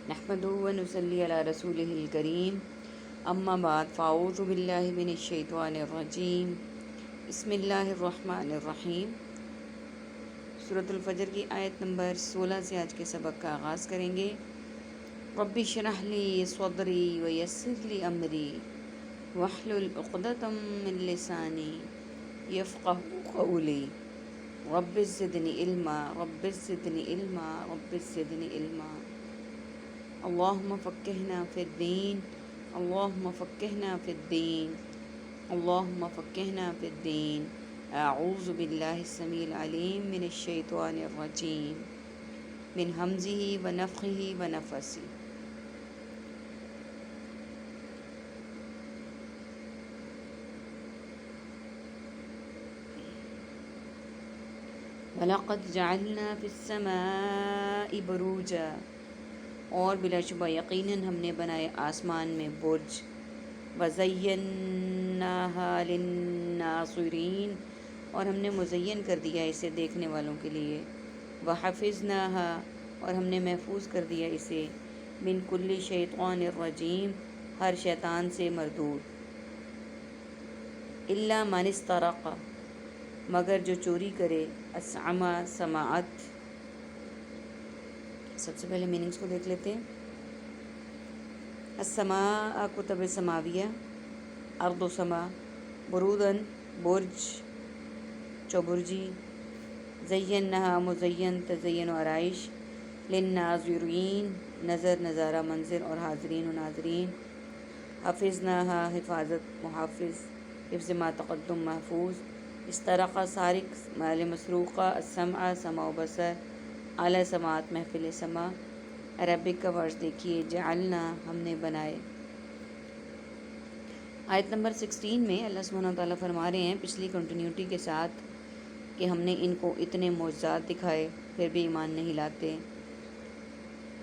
نحمدہ و نصلی علی رسولہ الکریم اما بعد فاعوذ باللہ من الشیطان الرجیم بسم اللہ الرحمن الرحیم۔ سورۃ الفجر کی آیت نمبر 16 سے آج کے سبق کا آغاز کریں گے۔ رب اشرح لی صدری ویسر لی امری واحلل عقدۃ من لسانی یفقہوا قولی رب زدنی علما رب زدنی علما رب زدنی علما۔ اللہم فقہنا فی الدین اللہم فقہنا فی الدین اللہم فقہنا فی الدین۔ اعوذ باللہ السمیع العلیم من الشیطان الرجیم من ہمزہ ونفخہ ونفثہ۔ وَلَقَدْ جَعَلْنَا فِي السَّمَاءِ بُرُوجًا، اور بلا شبہ یقیناً ہم نے بنائے آسمان میں برج، وَزَيَّنَّاهَا لِلنَّاظِرِينَ، اور ہم نے مزین کر دیا اسے دیکھنے والوں کے لیے، وَحَفِظْنَاهَا، اور ہم نے محفوظ کر دیا اسے، مِن كُلِّ شَيْطَانٍ رَجِيمٍ، ہر شیطان سے مردود، إِلَّا مَنِ اسْتَرَقَ، مگر جو چوری کرے، السَّمْعَ سماعت۔ سب سے پہلے میننگز کو دیکھ لیتے ہیں۔ السماء کتب سماویہ، ارض و سما، برودن برج چوبرجی، زینہا مزین تزین و آرائش، للناظرین نظر نظارہ منظر اور حاضرین و ناظرین، حفظناہا حفاظت محافظ، حفظ ما تقدم محفوظ، استرق سارق مال مسروقہ، السمع سمع و بصر، اعلیٰ سماعت محفل سما۔ عربک کا ورڈ دیکھیے، جعلنا ہم نے بنائے۔ آیت نمبر 16 میں اللہ سبحانہ و تعالیٰ فرما رہے ہیں پچھلی کنٹینیوٹی کے ساتھ کہ ہم نے ان کو اتنے معجزات دکھائے پھر بھی ایمان نہیں لاتے،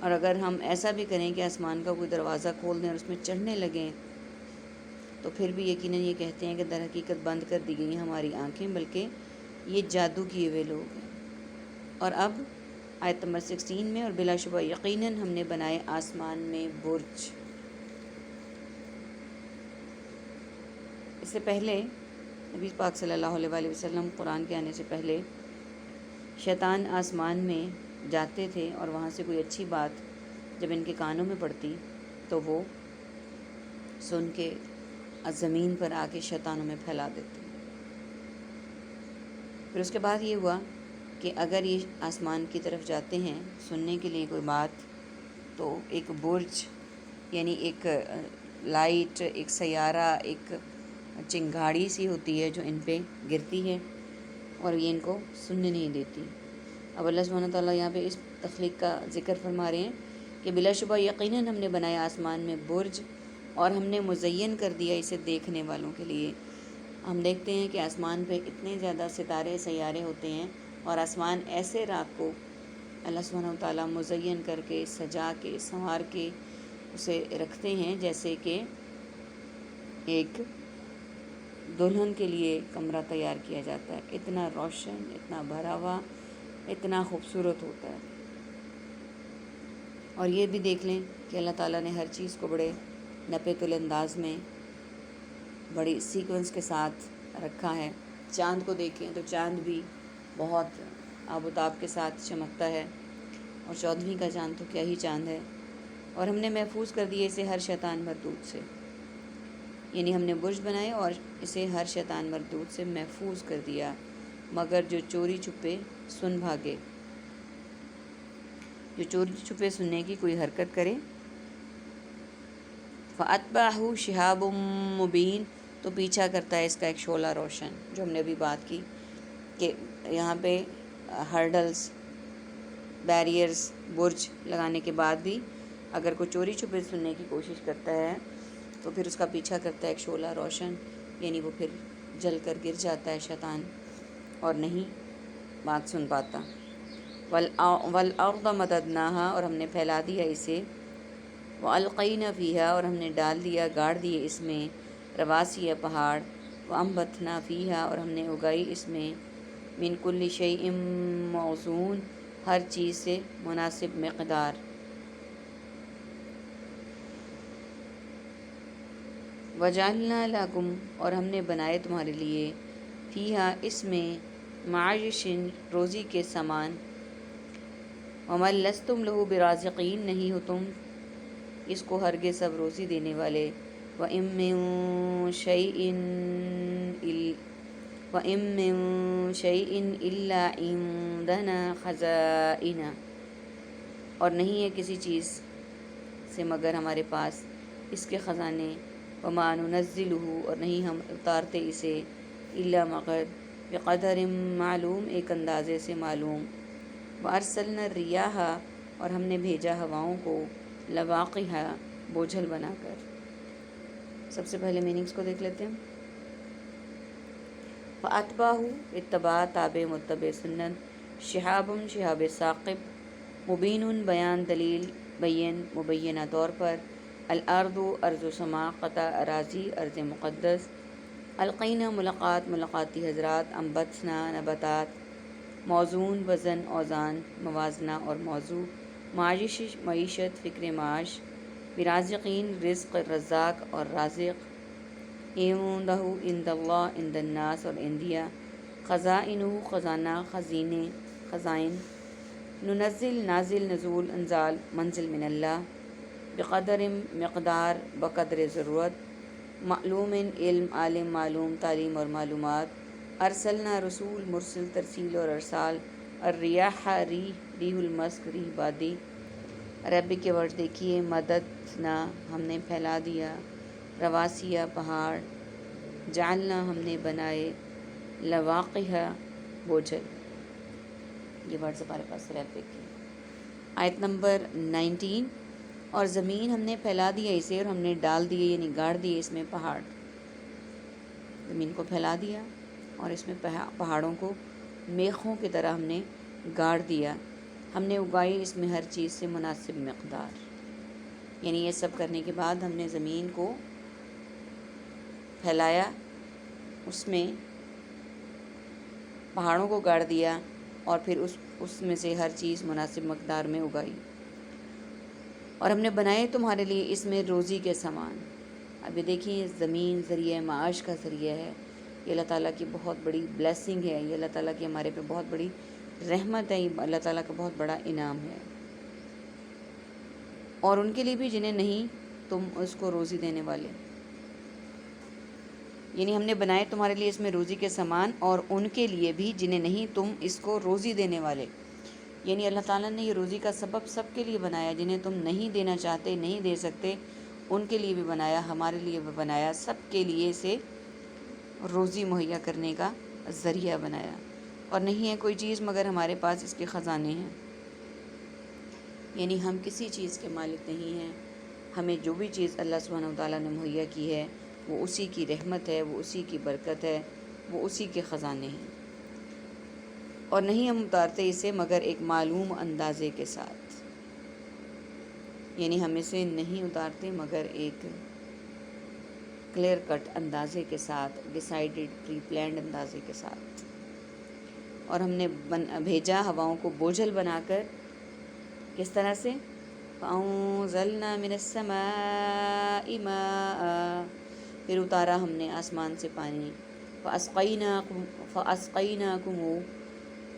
اور اگر ہم ایسا بھی کریں کہ آسمان کا کوئی دروازہ کھول دیں اور اس میں چڑھنے لگیں تو پھر بھی یقیناً یہ کہتے ہیں کہ در حقیقت بند کر دی گئی ہیں ہماری آنکھیں، بلکہ یہ جادو کیے ہوئے لوگ ہیں۔ اور اب آیت نمبر 16 میں، اور بلا شبہ یقیناً ہم نے بنائے آسمان میں برج۔ اس سے پہلے نبی پاک صلی اللہ علیہ وآلہ وسلم قرآن کے آنے سے پہلے شیطان آسمان میں جاتے تھے اور وہاں سے کوئی اچھی بات جب ان کے کانوں میں پڑتی تو وہ سن کے زمین پر آ کے شیطانوں میں پھیلا دیتے۔ پھر اس کے بعد یہ ہوا کہ اگر یہ آسمان کی طرف جاتے ہیں سننے کے لیے کوئی بات، تو ایک برج یعنی ایک لائٹ، ایک سیارہ، ایک چنگاڑی سی ہوتی ہے جو ان پہ گرتی ہے اور یہ ان کو سننے نہیں دیتی۔ اب اللہ سبحانہ وتعالیٰ یہاں پہ اس تخلیق کا ذکر فرما رہے ہیں کہ بلا شبہ یقیناً ہم نے بنایا آسمان میں برج اور ہم نے مزین کر دیا اسے دیکھنے والوں کے لیے۔ ہم دیکھتے ہیں کہ آسمان پہ اتنے زیادہ ستارے سیارے ہوتے ہیں اور آسمان ایسے رات کو اللہ سبحانہ وتعالیٰ مزین کر کے سجا کے سنوار کے اسے رکھتے ہیں جیسے کہ ایک دلہن کے لیے کمرہ تیار کیا جاتا ہے، اتنا روشن، اتنا بھرا ہوا، اتنا خوبصورت ہوتا ہے۔ اور یہ بھی دیکھ لیں کہ اللہ تعالیٰ نے ہر چیز کو بڑے نپے تلے انداز میں بڑی سیکوینس کے ساتھ رکھا ہے۔ چاند کو دیکھیں تو چاند بھی بہت آب و تاب کے ساتھ چمکتا ہے، اور 14ویں کا چاند تو کیا ہی چاند ہے۔ اور ہم نے محفوظ کر دیے اسے ہر شیطان مردود سے، یعنی ہم نے برج بنائے اور اسے ہر شیطان مردود سے محفوظ کر دیا، مگر جو چوری چھپے سن بھاگے، جو چوری چھپے سننے کی کوئی حرکت کرے، فَأَتْبَعَهُ شِهَابٌ مُبِينٌ، تو پیچھا کرتا ہے اس کا ایک شعلہ روشن، جو ہم نے ابھی بات کی کہ یہاں پہ ہرڈلز، بیریئرز، برج لگانے کے بعد بھی اگر کوئی چوری چھپے سننے کی کوشش کرتا ہے تو پھر اس کا پیچھا کرتا ہے ایک شعلہ روشن، یعنی وہ پھر جل کر گر جاتا ہے شیطان اور نہیں بات سن پاتا۔ وَالْأَرْضَ مَدَدْنَاهَا، اور ہم نے پھیلا دیا اسے، وَأَلْقَيْنَا فِيهَا، اور ہم نے ڈال دیا گاڑ دیے اس میں، رواسیَ پہاڑ، وَأَنبَتْنَا فِيهَا، اور ہم نے اگائی اس میں، مِن كُلِّ شَيْءٍ مَوْزُونٍ، ہر چیز سے مناسب مقدار، وجعلنا لکم اور ہم نے بنائے تمہارے لیے فیہا اس میں معاشن روزی کے سامان وما لستم لہ برازقین نہیں ہو تم اس کو ہرگز سب روزی دینے والے وَإِن مِّن شَيْءٍ إِلَّا عِندَنَا خَزَائِنُ اور نہیں ہے کسی چیز سے مگر ہمارے پاس اس کے خزانے وَمَا نُنَزِّلُهُ اور نہیں ہم اتارتے اسے إِلَّا مگر بقدر معلوم ایک اندازے سے معلوم وَأَرْسَلْنَا الرِّيَاحَ اور ہم نے بھیجا ہواؤں کو لواقح بوجھل بنا کر۔ سب سے پہلے میننگز کو دیکھ لیتے ہیں۔ فَأَتْبَعُهُ اتباع تابع متبع سنت شہاب شہاب ثاقب مبین بیان دلیل بین مبینہ طور پر الارض ارض و سما قطع اراضی ارض مقدس القینہ ملاقات ملاقاتی حضرات انبتنا نباتات موزون وزن اوزان موازنہ اور موضوع معیشت فکر معاش برازقین رزق رزاق اور رازق عندہ عند اللہ عند الناس اور عندیہ خزائنہ خزانہ خزینے خزائن ننزل نازل نزول انزال منزل من اللہ بقدر مقدار بقدر ضرورت معلوم علم عالم معلوم تعلیم اور معلومات ارسلنا رسول مرسل ترسیل اور ارسال الریاح ریح المسک ریح بادی عربی کے ورڈ دیکھیے مددنا ہم نے پھیلا دیا رواسیہ پہاڑ جعلنا ہم نے بنائے لواقح بوجھل یہ ورڈز ہمارے پاس رہتے دیکھیے آیت نمبر 19 اور زمین ہم نے پھیلا دیا اسے اور ہم نے ڈال دیے یعنی گاڑ دیے اس میں پہاڑ زمین کو پھیلا دیا اور اس میں پہاڑوں کو میخوں کی طرح ہم نے گاڑ دیا ہم نے اگائی اس میں ہر چیز سے مناسب مقدار یعنی یہ سب کرنے کے بعد ہم نے زمین کو پھیلایا اس میں پہاڑوں کو گاڑ دیا اور پھر اس میں سے ہر چیز مناسب مقدار میں اگائی اور ہم نے بنائے تمہارے لیے اس میں روزی کے سامان ابھی دیکھیں زمین ذریعہ معاش کا ذریعہ ہے یہ اللہ تعالیٰ کی بہت بڑی بلیسنگ ہے یہ اللہ تعالیٰ کی ہمارے پہ بہت بڑی رحمت ہے یہ اللہ تعالیٰ کا بہت بڑا انعام ہے اور ان کے لیے بھی جنہیں نہیں تم اس کو روزی دینے والے یعنی ہم نے بنائے تمہارے لیے اس میں روزی کے سامان اور ان کے لیے بھی جنہیں نہیں تم اس کو روزی دینے والے یعنی اللہ تعالیٰ نے یہ روزی کا سبب سب کے لیے بنایا جنہیں تم نہیں دینا چاہتے نہیں دے سکتے ان کے لیے بھی بنایا ہمارے لیے بھی بنایا سب کے لیے سے روزی مہیا کرنے کا ذریعہ بنایا اور نہیں ہے کوئی چیز مگر ہمارے پاس اس کے خزانے ہیں یعنی ہم کسی چیز کے مالک نہیں ہیں ہمیں جو بھی چیز اللہ سبحانہ وتعالیٰ نے مہیا کی ہے وہ اسی کی رحمت ہے وہ اسی کی برکت ہے وہ اسی کے خزانے ہیں اور نہیں ہم اتارتے اسے مگر ایک معلوم اندازے کے ساتھ یعنی ہم اسے نہیں اتارتے مگر ایک کلیئر کٹ اندازے کے ساتھ ڈیسائیڈڈ پری پلانڈ اندازے کے ساتھ اور ہم نے بھیجا ہواؤں کو بوجھل بنا کر کس طرح سے فَأَنزَلْنَا مِنَ السَّمَاءِ مَاءً پھر اتارا ہم نے آسمان سے پانی فَأَسْقَيْنَاكُمُ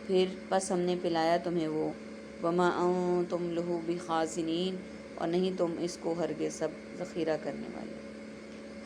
پھر پس ہم نے پلایا تمہیں وہ وَمَا أَنْتُمْ لَهُ بِخَازِنِينَ اور نہیں تم اس کو ہرگز سب ذخیرہ کرنے والے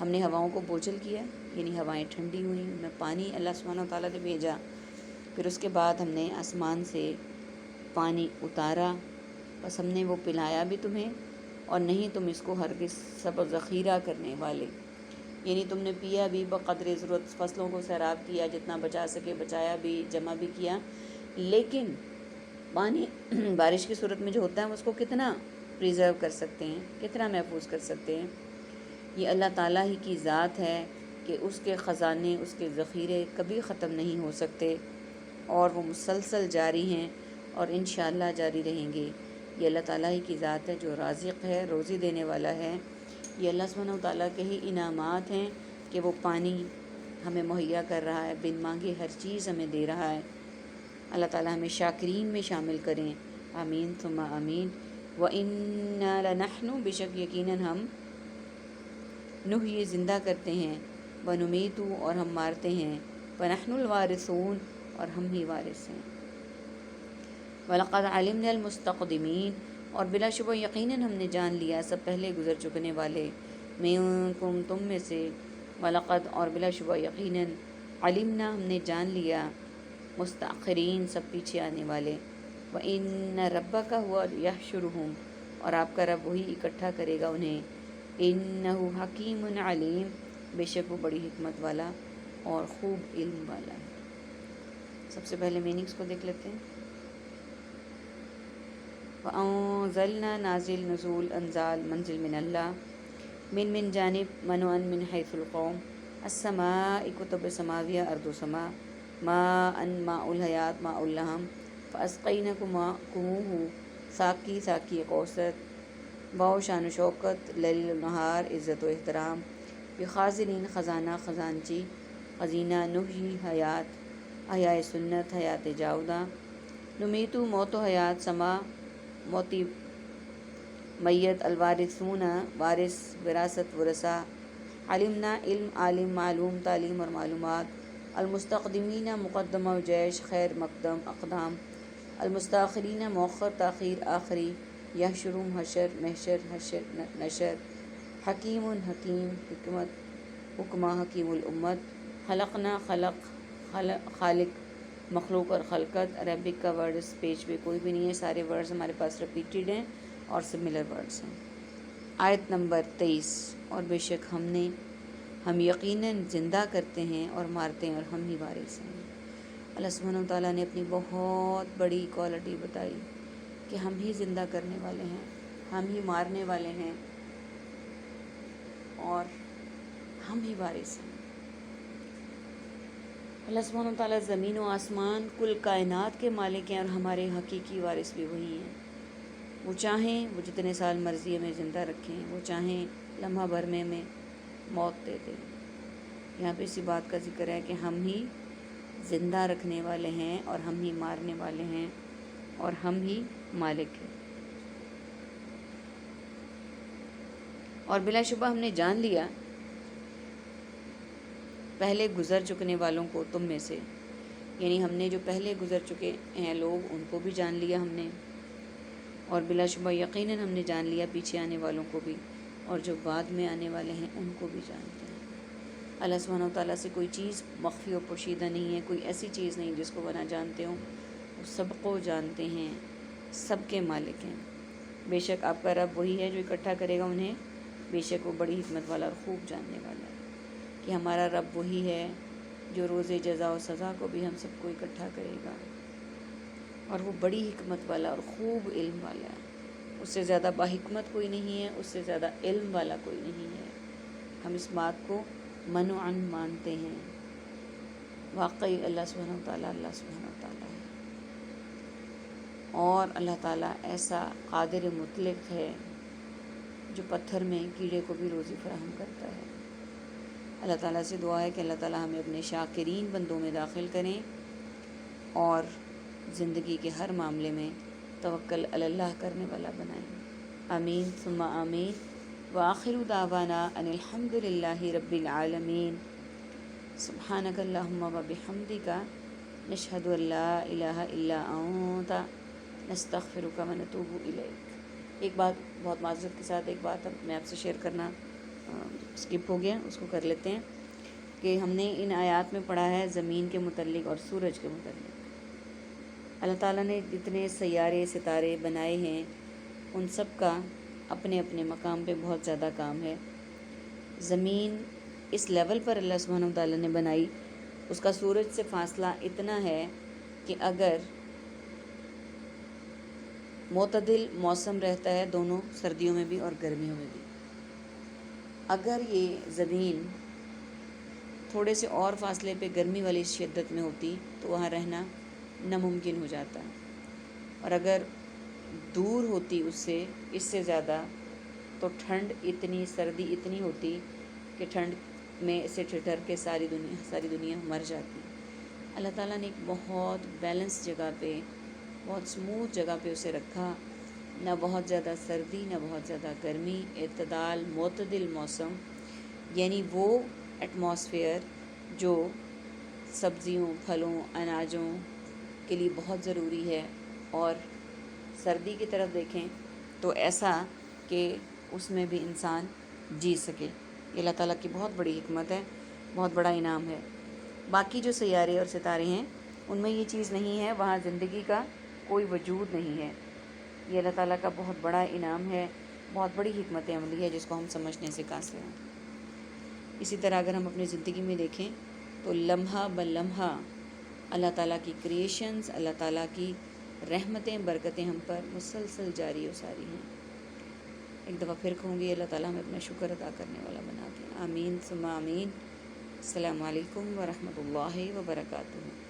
ہم نے ہواؤں کو بوجھل کیا یعنی ہوائیں ٹھنڈی ہوئیں ان میں پانی اللہ سبحانہ وتعالیٰ نے بھیجا پھر اس کے بعد ہم نے آسمان سے پانی اتارا بس ہم نے وہ پلایا بھی تمہیں اور نہیں تم اس کو ہرگز سب ذخیرہ کرنے والے یعنی تم نے پیا بھی بقدر ضرورت فصلوں کو سیراب کیا جتنا بچا سکے بچایا بھی جمع بھی کیا لیکن پانی بارش کی صورت میں جو ہوتا ہے اس کو کتنا پریزرو کر سکتے ہیں کتنا محفوظ کر سکتے ہیں یہ اللہ تعالیٰ ہی کی ذات ہے کہ اس کے خزانے اس کے ذخیرے کبھی ختم نہیں ہو سکتے اور وہ مسلسل جاری ہیں اور انشاءاللہ جاری رہیں گے یہ اللہ تعالیٰ ہی کی ذات ہے جو رازق ہے روزی دینے والا ہے یہ اللہ سبحانہ وتعالیٰ کے ہی انعامات ہیں کہ وہ پانی ہمیں مہیا کر رہا ہے بن مانگے ہر چیز ہمیں دے رہا ہے اللہ تعالیٰ ہمیں شاکرین میں شامل کریں آمین ثم آمین وَإِنَّا لَنَحْنُ بے شک یقیناً ہم نحیی زندہ کرتے ہیں، ونمیت اور ہم مارتے ہیں، ونحن الوارثون اور ہم ہی وارث ہیں۔ وَلَقَدْ عَلِمْنَا الْمُسْتَقْدِمِينَ اور بلا شبہ یقیناً ہم نے جان لیا سب پہلے گزر چکنے والے، مِنْکُمْ تم میں سے، وَلَقَدْ اور بلا شبہ یقیناً، عَلِمْنَا ہم نے جان لیا، مستأخرین سب پیچھے آنے والے، وَإِنَّ رَبَّكَ هُوَ يَحْشُرُهُمْ اور آپ کا رب وہی اکٹھا کرے گا انہیں، إِنَّهُ حَكِيمٌ عَلِيمٌ بے شک وہ بڑی حکمت والا اور خوب علم والا ہے۔ سب سے پہلے میننگز کو دیکھ لیتے ہیں۔ وَأَنزَلْنَا نازل نزول انزال منزل من اللہ، من جانب منوعا من حیث القوم، السماء کتب سماویہ ارض و سما، ماء ماء الحیات ماء اللہم، فَأَسْقَيْنَكُمُوهُ ساقی ساقی کوثر، واو شان و شوکت، لیل و نہار عزت و احترام، بخازنین خزانہ خزانچی، خزینہ، نحیی حیات، احیاء سنت حیات جاودہ، نمیتو موت و حیات، سما موتی میت، الوارثون وارث وراثت ورثہ، علمنا علم عالم معلوم تعلیم اور معلومات، المستقدمین مقدمہ و جیش خیر مقدم اقدام، المستاخرین مؤخر تاخیر آخری، یحشرہم حشر محشر حشر نشر، حکیم حکیم حکمت حکمہ حکیم الامت، خلقنا خالق مخلوق اور خلقت، عربک کا ورڈز پیج پہ کوئی بھی نہیں ہے، سارے ورڈز ہمارے پاس ریپیٹیڈ ہیں اور سملر ورڈز ہیں۔ آیت نمبر 23 اور بے شک ہم یقیناً زندہ کرتے ہیں اور مارتے ہیں اور ہم ہی وارث ہیں۔ اللہ سبحانہ و تعالیٰ نے اپنی بہت بڑی کوالٹی بتائی کہ ہم ہی زندہ کرنے والے ہیں، ہم ہی مارنے والے ہیں اور ہم ہی وارث ہیں۔ اللہ سبحانہ و تعالیٰ زمین و آسمان کل کائنات کے مالک ہیں اور ہمارے حقیقی وارث بھی وہی ہیں۔ وہ چاہیں وہ جتنے سال مرضی ہمیں زندہ رکھیں، وہ چاہیں لمحہ بھر میں ہمیں موت دے دیں۔ یہاں پہ اسی بات کا ذکر ہے کہ ہم ہی زندہ رکھنے والے ہیں اور ہم ہی مارنے والے ہیں اور ہم ہی مالک ہیں۔ اور بلا شبہ ہم نے جان لیا پہلے گزر چکنے والوں کو تم میں سے، یعنی ہم نے جو پہلے گزر چکے ہیں لوگ ان کو بھی جان لیا ہم نے، اور بلا شبہ یقیناً ہم نے جان لیا پیچھے آنے والوں کو بھی، اور جو بعد میں آنے والے ہیں ان کو بھی جانتے ہیں۔ اللہ سبحانہ و تعالیٰ سے کوئی چیز مخفی و پوشیدہ نہیں ہے، کوئی ایسی چیز نہیں جس کو وہ نہ جانتے ہوں، وہ سب کو جانتے ہیں، سب کے مالک ہیں۔ بے شک آپ کا رب وہی ہے جو اکٹھا کرے گا انہیں، بے شک وہ بڑی حکمت والا اور خوب جاننے والا ہے، کہ ہمارا رب وہی ہے جو روز جزا و سزا کو بھی ہم سب کو اکٹھا کرے گا، اور وہ بڑی حکمت والا اور خوب علم والا ہے۔ اس سے زیادہ باحکمت کوئی نہیں ہے، اس سے زیادہ علم والا کوئی نہیں ہے۔ ہم اس بات کو منوعاً مانتے ہیں، واقعی اللہ سبحانہ و تعالیٰ ہے، اور اللہ تعالیٰ ایسا قادر مطلق ہے جو پتھر میں کیڑے کو بھی روزی فراہم کرتا ہے۔ اللہ تعالیٰ سے دعا ہے کہ اللہ تعالیٰ ہمیں اپنے شاکرین بندوں میں داخل کریں اور زندگی کے ہر معاملے میں توکل علی اللہ کرنے والا بنائیں۔ آمین ثم آمین۔ وآخر دعوانا ان الحمد للہ رب العالمین۔ سبحانک اللہم وبحمدک، نشہد ان لا الہ الا انت، نستغفرک ونتوب الیک۔ ایک بات بہت معذرت کے ساتھ ایک بات میں آپ سے شیئر کرنا اسکپ ہو گیا، اس کو کر لیتے ہیں، کہ ہم نے ان آیات میں پڑھا ہے زمین کے متعلق اور سورج کے متعلق۔ اللہ تعالیٰ نے جتنے سیارے ستارے بنائے ہیں ان سب کا اپنے اپنے مقام پہ بہت زیادہ کام ہے۔ زمین اس لیول پر اللہ سبحانہ و تعالیٰ نے بنائی، اس کا سورج سے فاصلہ اتنا ہے کہ اگر معتدل موسم رہتا ہے دونوں سردیوں میں بھی اور گرمیوں میں بھی، اگر یہ زمین تھوڑے سے اور فاصلے پہ گرمی والی شدت میں ہوتی تو وہاں رہنا ناممکن ہو جاتا، اور اگر دور ہوتی اس سے زیادہ تو ٹھنڈ اتنی، سردی اتنی ہوتی کہ ٹھنڈ میں سے ٹھٹر کے ساری دنیا مر جاتی۔ اللہ تعالیٰ نے ایک بہت بیلنس جگہ پہ، بہت سموتھ جگہ پہ اسے رکھا، نہ بہت زیادہ سردی نہ بہت زیادہ گرمی، اعتدال معتدل موسم، یعنی وہ ایٹماسفیئر جو سبزیوں، پھلوں، اناجوں کے لیے بہت ضروری ہے، اور سردی کی طرف دیکھیں تو ایسا کہ اس میں بھی انسان جی سکے۔ یہ اللہ تعالیٰ کی بہت بڑی حکمت ہے، بہت بڑا انعام ہے۔ باقی جو سیارے اور ستارے ہیں ان میں یہ چیز نہیں ہے، وہاں زندگی کا کوئی وجود نہیں ہے۔ یہ اللہ تعالیٰ کا بہت بڑا انعام ہے، بہت بڑی حکمت عملی ہے جس کو ہم سمجھنے سے قاصر ہیں۔ اسی طرح اگر ہم اپنی زندگی میں دیکھیں تو لمحہ بلمحہ اللہ تعالیٰ کی کریشنز، اللہ تعالیٰ کی رحمتیں، برکتیں ہم پر مسلسل جاری و ساری ہیں۔ ایک دفعہ پھر کہوں گی، اللہ تعالیٰ ہمیں اپنا شکر ادا کرنے والا بنا دیں۔ آمین ثم آمین۔ السلام علیکم ورحمۃ اللہ وبرکاتہ۔